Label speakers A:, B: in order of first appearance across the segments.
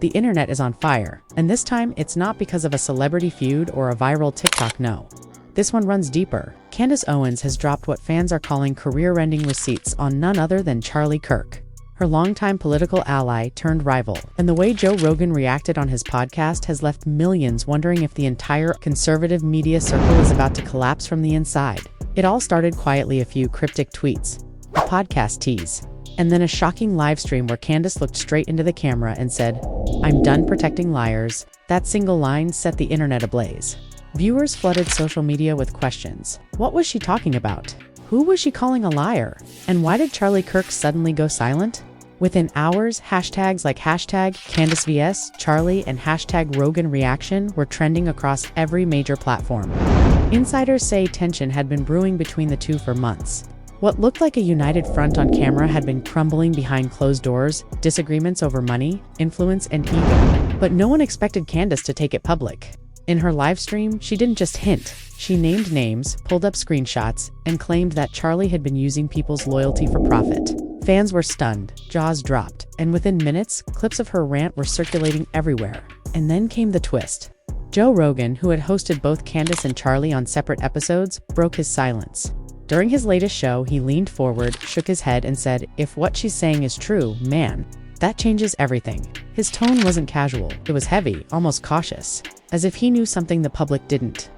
A: The internet is on fire, and this time it's not because of a celebrity feud or a viral TikTok, no. This one runs deeper. Candace Owens has dropped what fans are calling career-ending receipts on none other than Kirk, her longtime political ally turned rival. And the way Joe Rogan reacted on his podcast has left millions wondering if the entire conservative media circle is about to collapse from the inside. It all started quietly, a few cryptic tweets, a podcast tease, and then a shocking live stream where Candace looked straight into the camera and said, "I'm done protecting liars." That single line set the internet ablaze. Viewers flooded social media with questions. What was she talking about? Who was she calling a liar? And why did Kirk suddenly go silent? Within hours, hashtags like #CandaceVS Charlie and #Rogan reaction were trending across every major platform. Insiders say tension had been brewing between the two for months. What looked like a united front on camera had been crumbling behind closed doors, disagreements over money, influence, and ego. But no one expected Candace to take it public. In her live stream, she didn't just hint. She named names, pulled up screenshots, and claimed that Charlie had been using people's loyalty for profit. Fans were stunned, jaws dropped, and within minutes, clips of her rant were circulating everywhere. And then came the twist. Joe Rogan, who had hosted both Candace and Charlie on separate episodes, broke his silence. During his latest show, he leaned forward, shook his head, and said, "If what she's saying is true, man, that changes everything." His tone wasn't casual. It was heavy, almost cautious, as if he knew something the public didn't.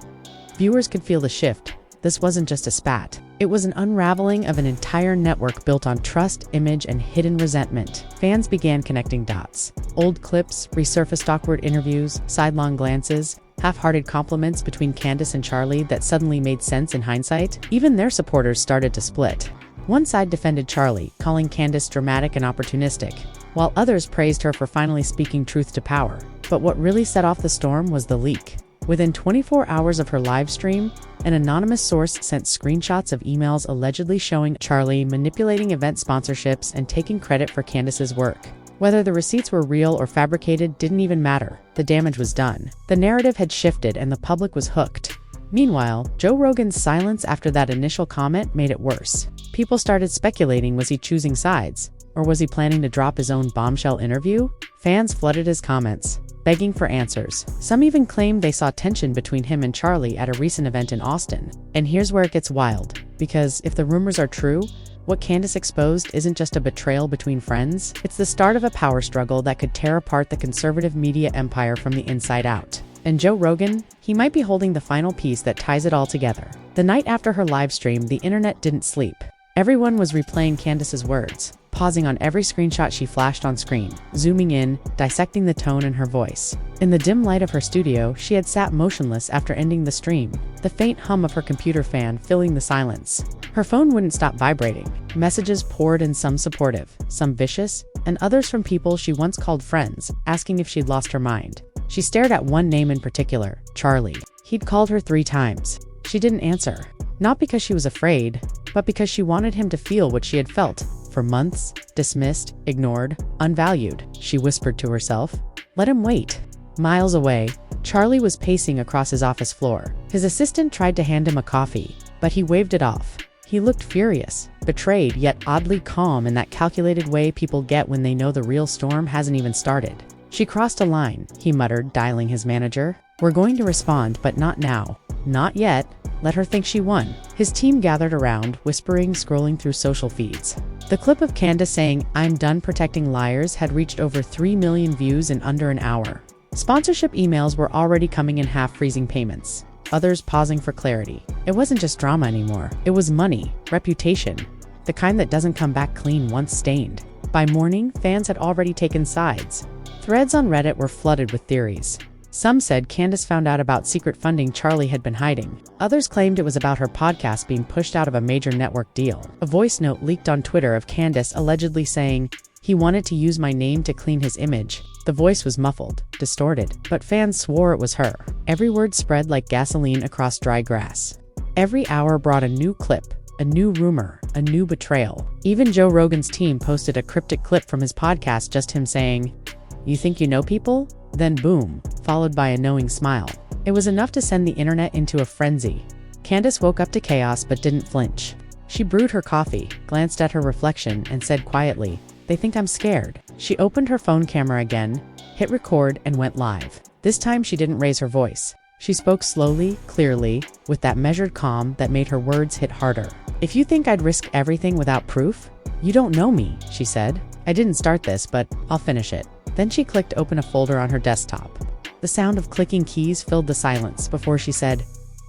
A: Viewers could feel the shift. This wasn't just a spat. It was an unraveling of an entire network built on trust, image, and hidden resentment. Fans began connecting dots. Old clips, resurfaced awkward interviews, sidelong glances, half-hearted compliments between Candace and Charlie that suddenly made sense in hindsight. Even their supporters started to split. One side defended Charlie, calling Candace dramatic and opportunistic, while others praised her for finally speaking truth to power. But what really set off the storm was the leak. Within 24 hours of her live stream, an anonymous source sent screenshots of emails allegedly showing Charlie manipulating event sponsorships and taking credit for Candace's work. Whether the receipts were real or fabricated didn't even matter. The damage was done. The narrative had shifted and the public was hooked. Meanwhile, Joe Rogan's silence after that initial comment made it worse. People started speculating, was he choosing sides? Or was he planning to drop his own bombshell interview? Fans flooded his comments, begging for answers. Some even claimed they saw tension between him and Charlie at a recent event in Austin. And here's where it gets wild. Because if the rumors are true, what Candace exposed isn't just a betrayal between friends, it's the start of a power struggle that could tear apart the conservative media empire from the inside out. And Joe Rogan, he might be holding the final piece that ties it all together. The night after her live stream, the internet didn't sleep. Everyone was replaying Candace's words, pausing on every screenshot she flashed on screen, zooming in, dissecting the tone in her voice. In the dim light of her studio, she had sat motionless after ending the stream, the faint hum of her computer fan filling the silence. Her phone wouldn't stop vibrating. Messages poured in, some supportive, some vicious, and others from people she once called friends, asking if she'd lost her mind. She stared at one name in particular, Charlie. He'd called her 3 times. She didn't answer. Not because she was afraid, but because she wanted him to feel what she had felt. For months, dismissed, ignored, unvalued, she whispered to herself. Let him wait. Miles away, Charlie was pacing across his office floor. His assistant tried to hand him a coffee, but he waved it off. He looked furious, betrayed, yet oddly calm in that calculated way people get when they know the real storm hasn't even started. She crossed a line, he muttered, dialing his manager. We're going to respond, but not now. Not yet. Let her think she won. His team gathered around, whispering, scrolling through social feeds. The clip of Candace saying, "I'm done protecting liars," had reached over 3 million views in under an hour. Sponsorship emails were already coming in, half freezing payments, others pausing for clarity. It wasn't just drama anymore. It was money, reputation, the kind that doesn't come back clean once stained. By morning, fans had already taken sides. Threads on Reddit were flooded with theories. Some said Candace found out about secret funding Charlie had been hiding. Others claimed it was about her podcast being pushed out of a major network deal. A voice note leaked on Twitter of Candace allegedly saying, "He wanted to use my name to clean his image." The voice was muffled, distorted, but fans swore it was her. Every word spread like gasoline across dry grass. Every hour brought a new clip, a new rumor, a new betrayal. Even Joe Rogan's team posted a cryptic clip from his podcast, just him saying, "You think you know people?" Then boom, followed by a knowing smile. It was enough to send the internet into a frenzy. Candace woke up to chaos but didn't flinch. She brewed her coffee, glanced at her reflection, and said quietly, "They think I'm scared." She opened her phone camera again, hit record, and went live. This time she didn't raise her voice. She spoke slowly, clearly, with that measured calm that made her words hit harder. "If you think I'd risk everything without proof, you don't know me," she said. "I didn't start this, but I'll finish it." Then she clicked open a folder on her desktop. The sound of clicking keys filled the silence before she said,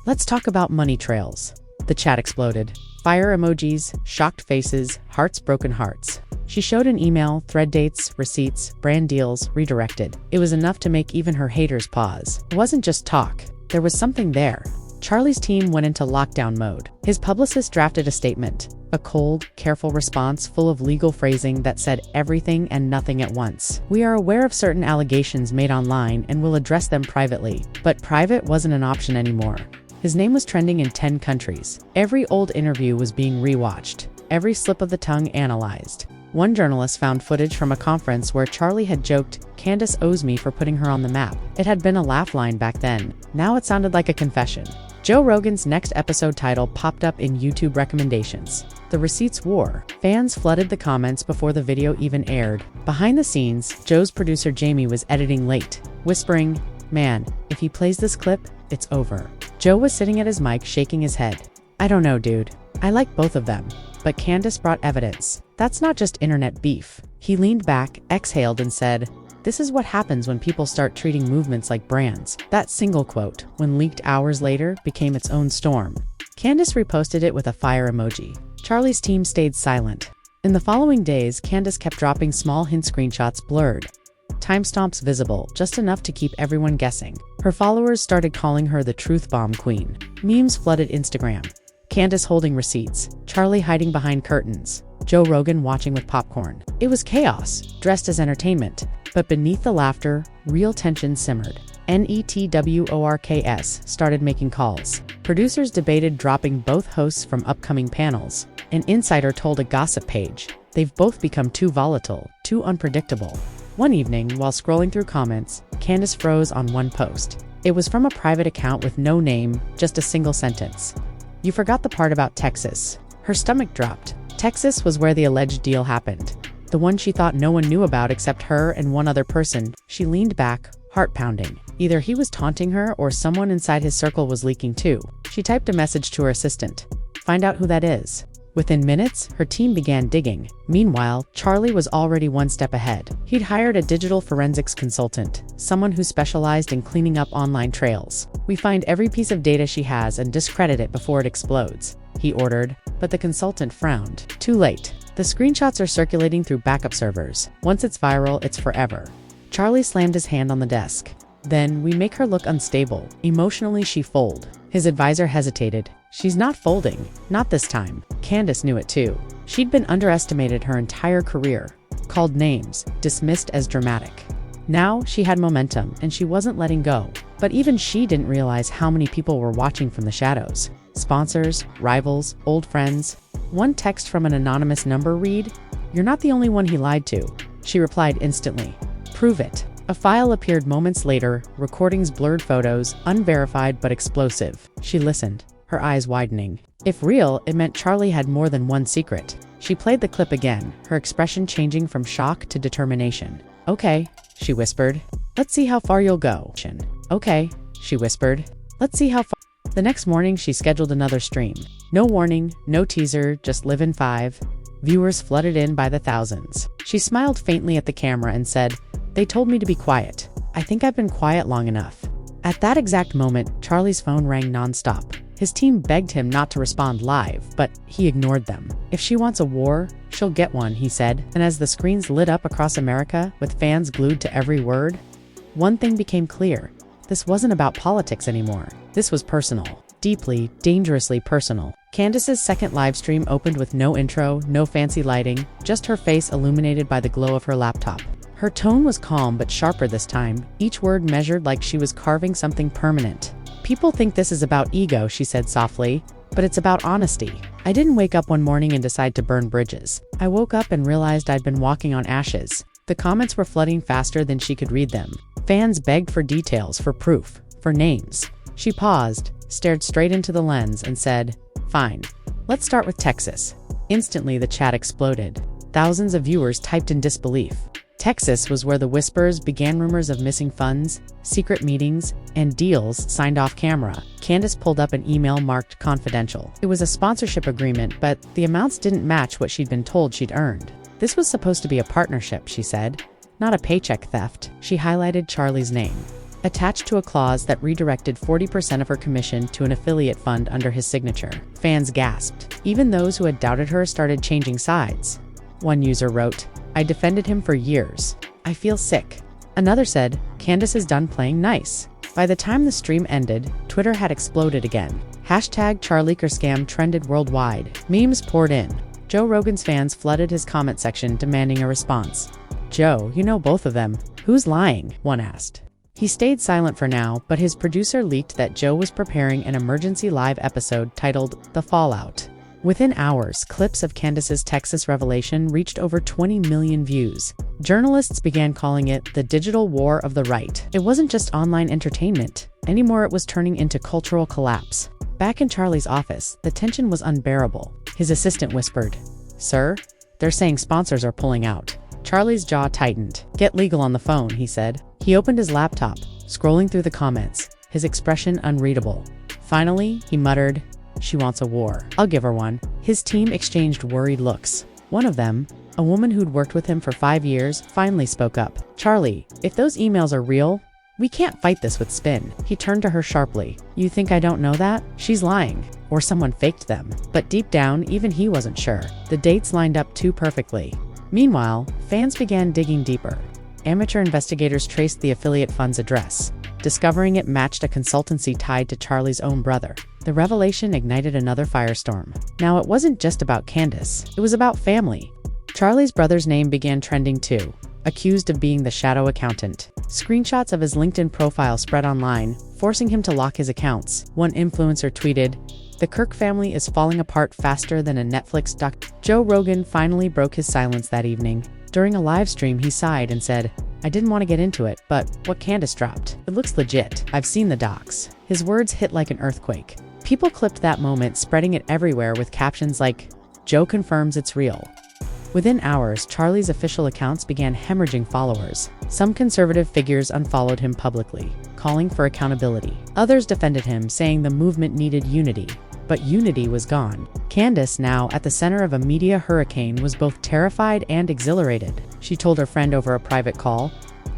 A: "Let's talk about money trails." The chat exploded. Fire emojis, shocked faces, hearts, broken hearts. She showed an email, thread dates, receipts, brand deals, redirected. It was enough to make even her haters pause. It wasn't just talk. There was something there. Charlie's team went into lockdown mode. His publicist drafted a statement, a cold, careful response full of legal phrasing that said everything and nothing at once. "We are aware of certain allegations made online and will address them privately." But private wasn't an option anymore. His name was trending in 10 countries. Every old interview was being rewatched, every slip of the tongue analyzed. One journalist found footage from a conference where Charlie had joked, "Candace owes me for putting her on the map." It had been a laugh line back then. Now it sounded like a confession. Joe Rogan's next episode title popped up in YouTube recommendations. The Receipts War. Fans flooded the comments before the video even aired. Behind the scenes, Joe's producer Jamie was editing late, whispering, "Man, if he plays this clip, it's over." Joe was sitting at his mic shaking his head. "I don't know, dude. I like both of them." But Candace brought evidence. "That's not just internet beef." He leaned back, exhaled, and said, "This is what happens when people start treating movements like brands." That single quote, when leaked hours later, became its own storm. Candace reposted it with a fire emoji. Charlie's team stayed silent. In the following days, Candace kept dropping small hint screenshots blurred. Timestamps visible, just enough to keep everyone guessing. Her followers started calling her the truth bomb queen. Memes flooded Instagram. Candace holding receipts, Charlie hiding behind curtains, Joe Rogan watching with popcorn. It was chaos, dressed as entertainment. But beneath the laughter, real tension simmered. Networks started making calls. Producers debated dropping both hosts from upcoming panels. An insider told a gossip page, "They've both become too volatile, too unpredictable." One evening, while scrolling through comments, Candace froze on one post. It was from a private account with no name, just a single sentence. "You forgot the part about Texas." Her stomach dropped. Texas was where the alleged deal happened. The one she thought no one knew about except her and one other person. She leaned back, heart pounding. Either he was taunting her or someone inside his circle was leaking too. She typed a message to her assistant. "Find out who that is." Within minutes, her team began digging. Meanwhile, Charlie was already one step ahead. He'd hired a digital forensics consultant, someone who specialized in cleaning up online trails. "We find every piece of data she has and discredit it before it explodes," he ordered, but the consultant frowned. Too late. The screenshots are circulating through backup servers. Once it's viral, it's forever. Charlie slammed his hand on the desk. "Then we make her look unstable. Emotionally, she fold." His advisor hesitated. "She's not folding. Not this time." Candace knew it too. She'd been underestimated her entire career. Called names, dismissed as dramatic. Now she had momentum, and she wasn't letting go. But even she didn't realize how many people were watching from the shadows. Sponsors, rivals, old friends. One text from an anonymous number read, "You're not the only one he lied to." She replied instantly, "Prove it." A file appeared moments later, recordings, blurred photos, unverified but explosive. She listened, her eyes widening. If real, it meant Charlie had more than one secret. She played the clip again, her expression changing from shock to determination. "Okay," she whispered. "Let's see how far you'll go." "Okay," she whispered. "Let's see how far." The next morning, she scheduled another stream. No warning, no teaser, just live in 5. Viewers flooded in by the thousands. She smiled faintly at the camera and said, "They told me to be quiet. I think I've been quiet long enough." At that exact moment, Charlie's phone rang nonstop. His team begged him not to respond live, but he ignored them. "If she wants a war, she'll get one," he said. And as the screens lit up across America, with fans glued to every word, one thing became clear. This wasn't about politics anymore. This was personal. Deeply, dangerously personal. Candace's second live stream opened with no intro, no fancy lighting, just her face illuminated by the glow of her laptop. Her tone was calm but sharper this time, each word measured like she was carving something permanent. "People think this is about ego," she said softly, "but it's about honesty. I didn't wake up one morning and decide to burn bridges. I woke up and realized I'd been walking on ashes." The comments were flooding faster than she could read them. Fans begged for details, for proof, for names. She paused, stared straight into the lens, and said, "Fine. Let's start with Texas." Instantly, the chat exploded. Thousands of viewers typed in disbelief. Texas was where the whispers began. Rumors of missing funds, secret meetings, and deals signed off camera. Candace pulled up an email marked confidential. It was a sponsorship agreement, but the amounts didn't match what she'd been told she'd earned. This was supposed to be a partnership, she said, not a paycheck theft. She highlighted Charlie's name, attached to a clause that redirected 40% of her commission to an affiliate fund under his signature. Fans gasped. Even those who had doubted her started changing sides. One user wrote, "I defended him for years. I feel sick." Another said, "Candace is done playing nice." By the time the stream ended, Twitter had exploded again. #CharlieKerscam trended worldwide. Memes poured in. Joe Rogan's fans flooded his comment section demanding a response. "Joe, you know both of them. Who's lying?" one asked. He stayed silent for now, but his producer leaked that Joe was preparing an emergency live episode titled The Fallout. Within hours, clips of Candace's Texas revelation reached over 20 million views. Journalists began calling it the digital war of the right. It wasn't just online entertainment. Anymore, it was turning into cultural collapse. Back in Charlie's office, the tension was unbearable. His assistant whispered, "Sir, they're saying sponsors are pulling out." Charlie's jaw tightened. "Get legal on the phone," he said. He opened his laptop, scrolling through the comments, his expression unreadable. Finally, he muttered, "She wants a war. I'll give her one." His team exchanged worried looks. One of them, a woman who'd worked with him for 5 years, finally spoke up. "Charlie, if those emails are real, we can't fight this with spin." He turned to her sharply. "You think I don't know that? She's lying. Or someone faked them." But deep down, even he wasn't sure. The dates lined up too perfectly. Meanwhile, fans began digging deeper. Amateur investigators traced the affiliate fund's address, discovering it matched a consultancy tied to Charlie's own brother. The revelation ignited another firestorm. Now, it wasn't just about Candace. It was about family. Charlie's brother's name began trending too, accused of being the shadow accountant. Screenshots of his LinkedIn profile spread online, forcing him to lock his accounts. One influencer tweeted, "The Kirk family is falling apart faster than a Netflix doc." Joe Rogan finally broke his silence that evening. During a live stream, he sighed and said, "I didn't want to get into it, but what Candace dropped, it looks legit. I've seen the docs." His words hit like an earthquake. People clipped that moment, spreading it everywhere with captions like, "Joe confirms it's real." Within hours, Charlie's official accounts began hemorrhaging followers. Some conservative figures unfollowed him publicly, calling for accountability. Others defended him, saying the movement needed unity. But unity was gone. Candace, now at the center of a media hurricane, was both terrified and exhilarated. She told her friend over a private call,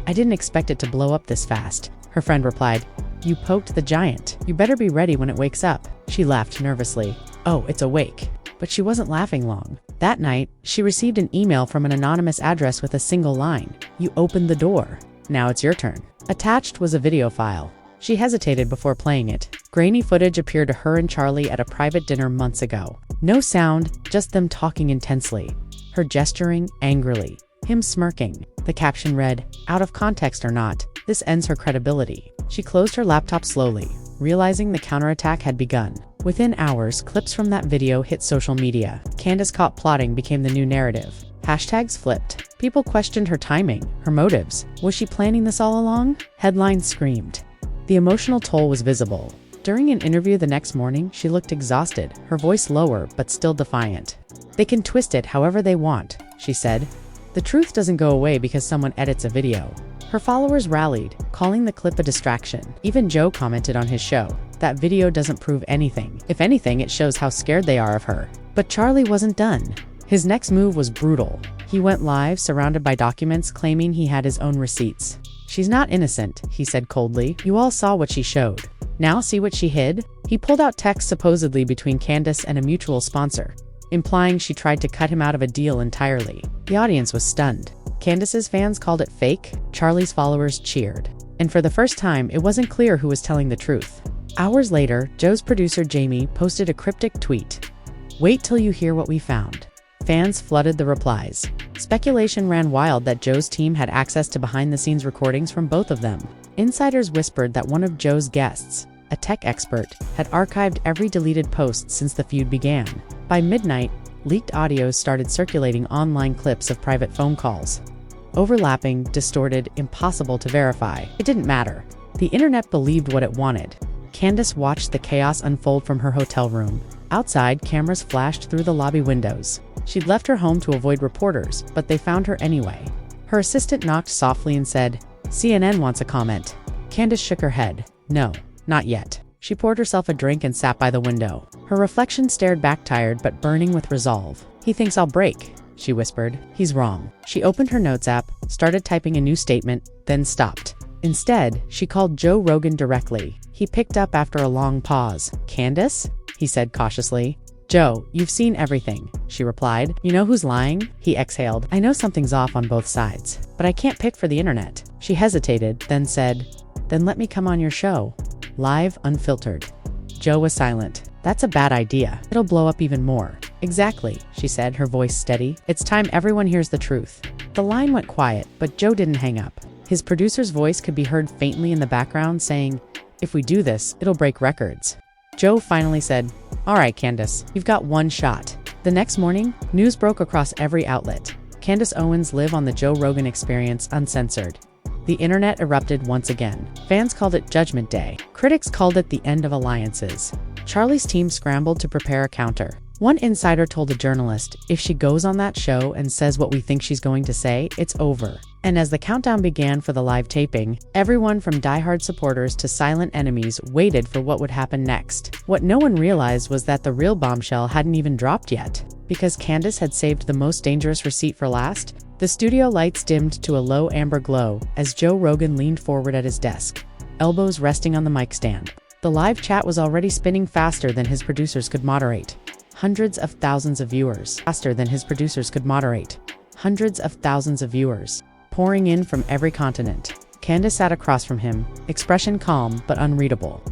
A: "I didn't expect it to blow up this fast." Her friend replied, "You poked the giant. You better be ready when it wakes up." She laughed nervously. "Oh, it's awake." But she wasn't laughing long. That night, she received an email from an anonymous address with a single line, "You opened the door. Now it's your turn." Attached was a video file. She hesitated before playing it. Grainy footage appeared to her and Charlie at a private dinner months ago. No sound, just them talking intensely. Her gesturing angrily. Him smirking. The caption read, "Out of context or not, this ends her credibility." She closed her laptop slowly, realizing the counterattack had begun. Within hours, clips from that video hit social media. Candace caught plotting became the new narrative. Hashtags flipped. People questioned her timing, her motives. Was she planning this all along? Headlines screamed. The emotional toll was visible. During an interview the next morning, she looked exhausted, her voice lower but still defiant. "They can twist it however they want," she said. "The truth doesn't go away because someone edits a video." Her followers rallied, calling the clip a distraction. Even Joe commented on his show, "That video doesn't prove anything. If anything, it shows how scared they are of her." But Charlie wasn't done. His next move was brutal. He went live, surrounded by documents, claiming he had his own receipts. "She's not innocent," he said coldly. "You all saw what she showed. Now see what she hid?" He pulled out texts supposedly between Candace and a mutual sponsor, implying she tried to cut him out of a deal entirely. The audience was stunned. Candace's fans called it fake. Charlie's followers cheered. And for the first time, it wasn't clear who was telling the truth. Hours later, Joe's producer Jamie posted a cryptic tweet. "Wait till you hear what we found." Fans flooded the replies. Speculation ran wild that Joe's team had access to behind-the-scenes recordings from both of them. Insiders whispered that one of Joe's guests, a tech expert, had archived every deleted post since the feud began. By midnight, leaked audios started circulating online clips of private phone calls. Overlapping, distorted, impossible to verify. It didn't matter. The internet believed what it wanted. Candace watched the chaos unfold from her hotel room. Outside, cameras flashed through the lobby windows. She'd left her home to avoid reporters, but they found her anyway. Her assistant knocked softly and said, CNN wants a comment. Candace shook her head. No, not yet. She poured herself a drink and sat by the window. Her reflection stared back, tired but burning with resolve. He thinks I'll break, she whispered. He's wrong. She opened her notes app, started typing a new statement, then stopped. Instead, she called Joe Rogan directly. He picked up after a long pause. Candace? He said cautiously. Joe, you've seen everything, she replied. You know who's lying? He exhaled. I know something's off on both sides, but I can't pick for the internet. She hesitated, then said, then let me come on your show. Live, unfiltered. Joe was silent. That's a bad idea. It'll blow up even more. Exactly, she said, her voice steady. It's time everyone hears the truth. The line went quiet, but Joe didn't hang up. His producer's voice could be heard faintly in the background saying, if we do this, it'll break records. Joe finally said, all right, Candace, you've got one shot. The next morning, news broke across every outlet. Candace Owens live on the Joe Rogan Experience uncensored. The internet erupted once again. Fans called it Judgment Day. Critics called it the end of alliances. Charlie's team scrambled to prepare a counter. One insider told a journalist, if she goes on that show and says what we think she's going to say, it's over. And as the countdown began for the live taping, everyone from diehard supporters to silent enemies waited for what would happen next. What no one realized was that the real bombshell hadn't even dropped yet. Because Candace had saved the most dangerous receipt for last, the studio lights dimmed to a low amber glow as Joe Rogan leaned forward at his desk, elbows resting on the mic stand. The live chat was already spinning faster than his producers could moderate. Hundreds of thousands of viewers. Faster than his producers could moderate. Hundreds of thousands of viewers. Pouring in from every continent. Candace sat across from him, expression calm but unreadable.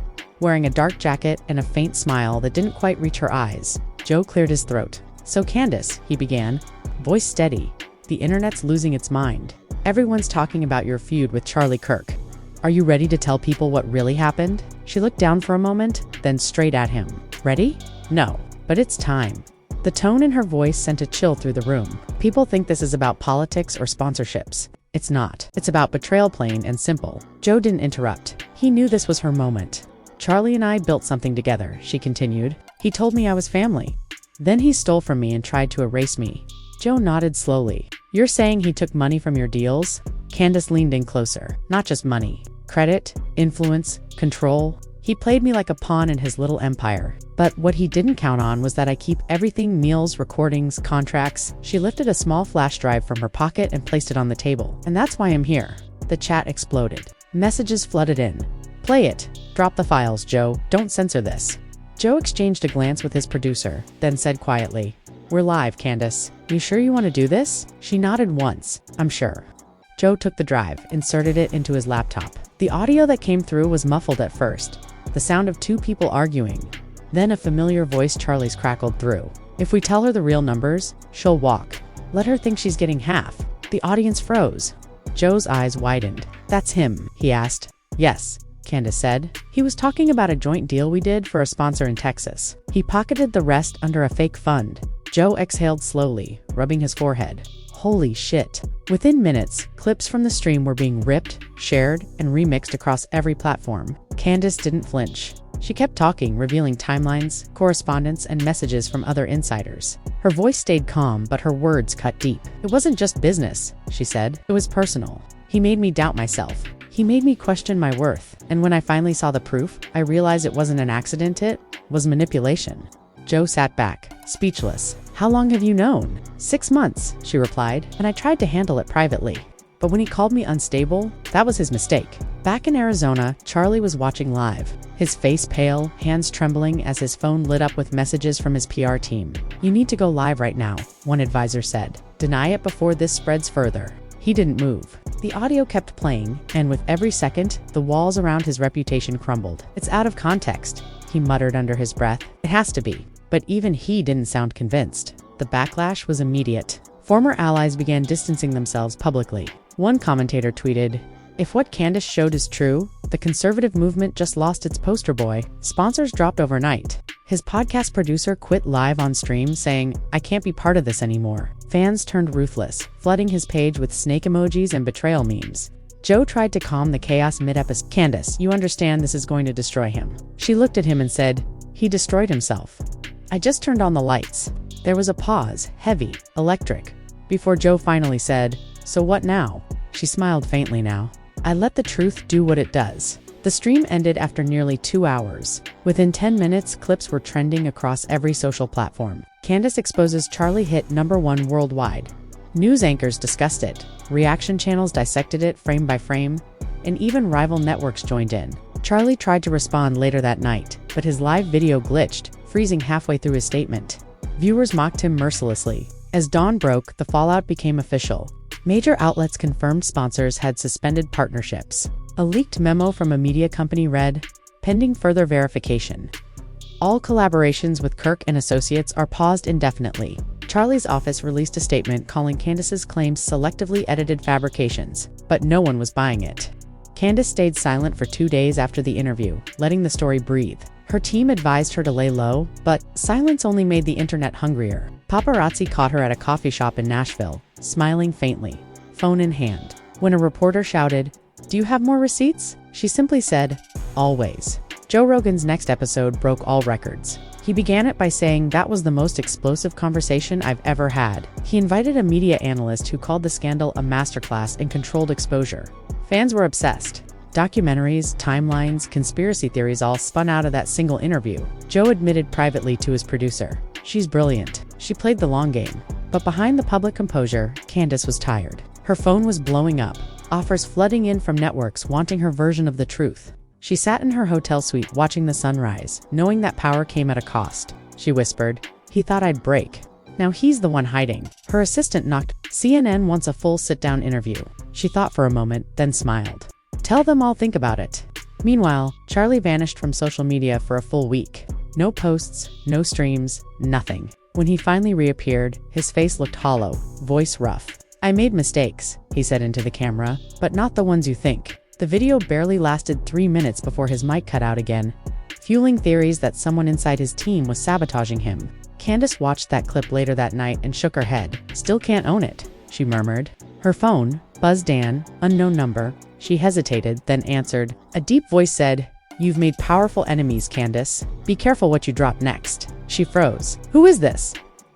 A: Wearing a dark jacket and a faint smile that didn't quite reach her eyes, Joe cleared his throat. So Candace, he began, voice steady. The internet's losing its mind. Everyone's talking about your feud with Charlie Kirk. Are you ready to tell people what really happened? She looked down for a moment, then straight at him. Ready? No, but it's time. The tone in her voice sent a chill through the room. People think this is about politics or sponsorships. It's not. It's about betrayal, plain and simple. Joe didn't interrupt. He knew this was her moment. Charlie and I built something together, she continued. He told me I was family. Then he stole from me and tried to erase me. Joe nodded slowly. You're saying he took money from your deals? Candace leaned in closer. Not just money. Credit, influence, control. He played me like a pawn in his little empire. But what he didn't count on was that I keep everything: meals, recordings, contracts. She lifted a small flash drive from her pocket and placed it on the table. And that's why I'm here. The chat exploded. Messages flooded in. Play it. Drop the files, Joe. Don't censor this. Joe exchanged a glance with his producer, then said quietly, we're live, Candace. You sure you want to do this? She nodded once. I'm sure. Joe took the drive, inserted it into his laptop. The audio that came through was muffled at first, the sound of two people arguing. Then a familiar voice Charlie's crackled through. If we tell her the real numbers, she'll walk. Let her think she's getting half. The audience froze. Joe's eyes widened. That's him, he asked. Yes, Candace said. He was talking about a joint deal we did for a sponsor in Texas. He pocketed the rest under a fake fund. Joe exhaled slowly, rubbing his forehead. Holy shit. Within minutes, clips from the stream were being ripped, shared, and remixed across every platform. Candace didn't flinch. She kept talking, revealing timelines, correspondence, and messages from other insiders. Her voice stayed calm, but her words cut deep. It wasn't just business, she said. It was personal. He made me doubt myself. He made me question my worth. And when I finally saw the proof, I realized it wasn't an accident, it was manipulation. Joe sat back, speechless. How long have you known? 6 months, she replied, and I tried to handle it privately. But when he called me unstable, that was his mistake. Back in Arizona, Charlie was watching live, his face pale, hands trembling as his phone lit up with messages from his PR team. You need to go live right now, one advisor said. Deny it before this spreads further. He didn't move. The audio kept playing, and with every second, the walls around his reputation crumbled. It's out of context, he muttered under his breath. It has to be. But even he didn't sound convinced. The backlash was immediate. Former allies began distancing themselves publicly. One commentator tweeted, if what Candace showed is true, the conservative movement just lost its poster boy. Sponsors dropped overnight. His podcast producer quit live on stream, saying, I can't be part of this anymore. Fans turned ruthless, flooding his page with snake emojis and betrayal memes. Joe tried to calm the chaos mid-episode. Candace, you understand this is going to destroy him. She looked at him and said, he destroyed himself. I just turned on the lights. There was a pause, heavy, electric, before Joe finally said, So what now? She smiled faintly now. I let the truth do what it does. The stream ended after nearly 2 hours. Within 10 minutes, clips were trending across every social platform. Candace exposes Charlie hit #1 worldwide. News anchors discussed it. Reaction channels dissected it frame by frame. And even rival networks joined in. Charlie tried to respond later that night, but his live video glitched, freezing halfway through his statement. Viewers mocked him mercilessly. As dawn broke, the fallout became official. Major outlets confirmed sponsors had suspended partnerships. A leaked memo from a media company read, "Pending further verification. All collaborations with Kirk and Associates are paused indefinitely." Charlie's office released a statement calling Candace's claims selectively edited fabrications, but no one was buying it. Candace stayed silent for 2 days after the interview, letting the story breathe. Her team advised her to lay low, but silence only made the internet hungrier. Paparazzi caught her at a coffee shop in Nashville, smiling faintly, phone in hand. When a reporter shouted, "Do you have more receipts?" she simply said, "Always." Joe Rogan's next episode broke all records. He began it by saying that was the most explosive conversation I've ever had. He invited a media analyst who called the scandal a masterclass in controlled exposure. Fans were obsessed. Documentaries, timelines, conspiracy theories all spun out of that single interview. Joe admitted privately to his producer, "She's brilliant. She played the long game." But behind the public composure, Candace was tired. Her phone was blowing up, offers flooding in from networks wanting her version of the truth. She sat in her hotel suite watching the sunrise, knowing that power came at a cost. She whispered, "He thought I'd break. Now he's the one hiding." Her assistant knocked. "CNN wants a full sit-down interview." She thought for a moment, then smiled. "Tell them I'll think about it." Meanwhile, Charlie vanished from social media for a full week. No posts, no streams, nothing. When he finally reappeared, his face looked hollow, voice rough. "I made mistakes," he said into the camera, "but not the ones you think." The video barely lasted 3 minutes before his mic cut out again, fueling theories that someone inside his team was sabotaging him. Candace watched that clip later that night and shook her head. "Still can't own it," she murmured. Her phone buzzed. Dan, unknown number. She hesitated, then answered. A deep voice said, "You've made powerful enemies, Candace. Be careful what you drop next." She froze. "Who is this?"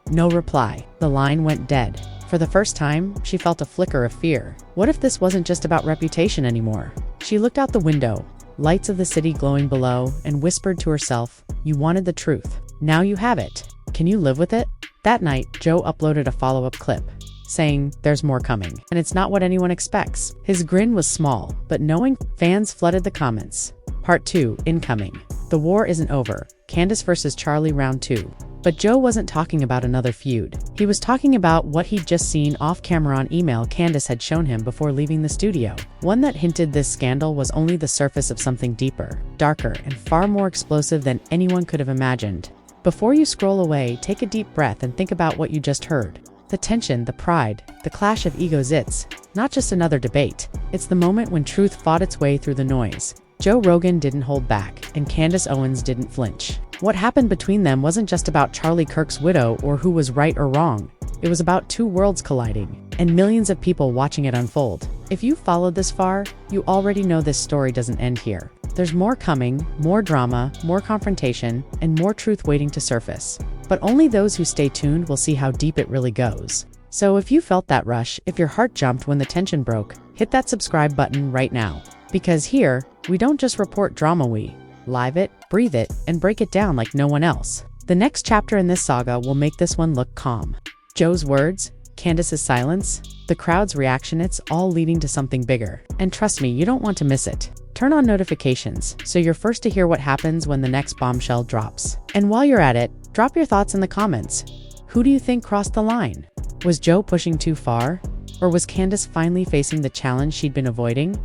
A: No reply. The line went dead. For the first time, she felt a flicker of fear. What if this wasn't just about reputation anymore? She looked out the window, lights of the city glowing below, and whispered to herself, "You wanted the truth. Now you have it. Can you live with it?" That night, Joe uploaded a follow-up clip, saying, "There's more coming, and it's not what anyone expects." His grin was small, but knowing fans flooded the comments. Part 2, incoming. The war isn't over. Candace versus Charlie round 2. But Joe wasn't talking about another feud. He was talking about what he'd just seen off-camera on email Candace had shown him before leaving the studio. One that hinted this scandal was only the surface of something deeper, darker, and far more explosive than anyone could have imagined. Before you scroll away, take a deep breath and think about what you just heard. The tension, the pride, the clash of egos, it's not just another debate. It's the moment when truth fought its way through the noise. Joe Rogan didn't hold back, and Candace Owens didn't flinch. What happened between them wasn't just about Charlie Kirk's widow or who was right or wrong. It was about two worlds colliding, and millions of people watching it unfold. If you followed this far, you already know this story doesn't end here. There's more coming, more drama, more confrontation, and more truth waiting to surface. But only those who stay tuned will see how deep it really goes. So if you felt that rush, if your heart jumped when the tension broke, hit that subscribe button right now. Because here, we don't just report drama, we live it, breathe it, and break it down like no one else. The next chapter in this saga will make this one look calm. Joe's words, Candace's silence, the crowd's reaction, it's all leading to something bigger. And trust me, you don't want to miss it. Turn on notifications so you're first to hear what happens when the next bombshell drops. And while you're at it, drop your thoughts in the comments. Who do you think crossed the line? Was Joe pushing too far? Or was Candace finally facing the challenge she'd been avoiding?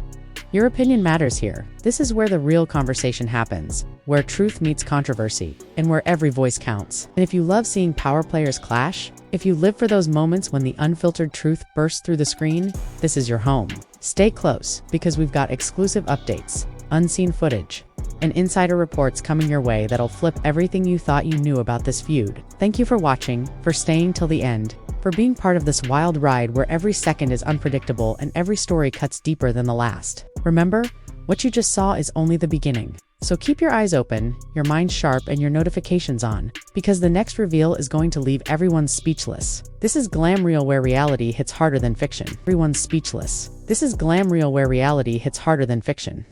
A: Your opinion matters here. This is where the real conversation happens, where truth meets controversy, and where every voice counts. And if you love seeing power players clash, if you live for those moments when the unfiltered truth bursts through the screen, this is your home. Stay close, because we've got exclusive updates, unseen footage, and insider reports coming your way that'll flip everything you thought you knew about this feud. Thank you for watching, for staying till the end, for being part of this wild ride where every second is unpredictable and every story cuts deeper than the last. Remember, what you just saw is only the beginning. So keep your eyes open, your mind sharp, and your notifications on, because the next reveal is going to leave everyone speechless. This is Glam Real, where reality hits harder than fiction. Everyone's speechless. This is Glam Real, where reality hits harder than fiction.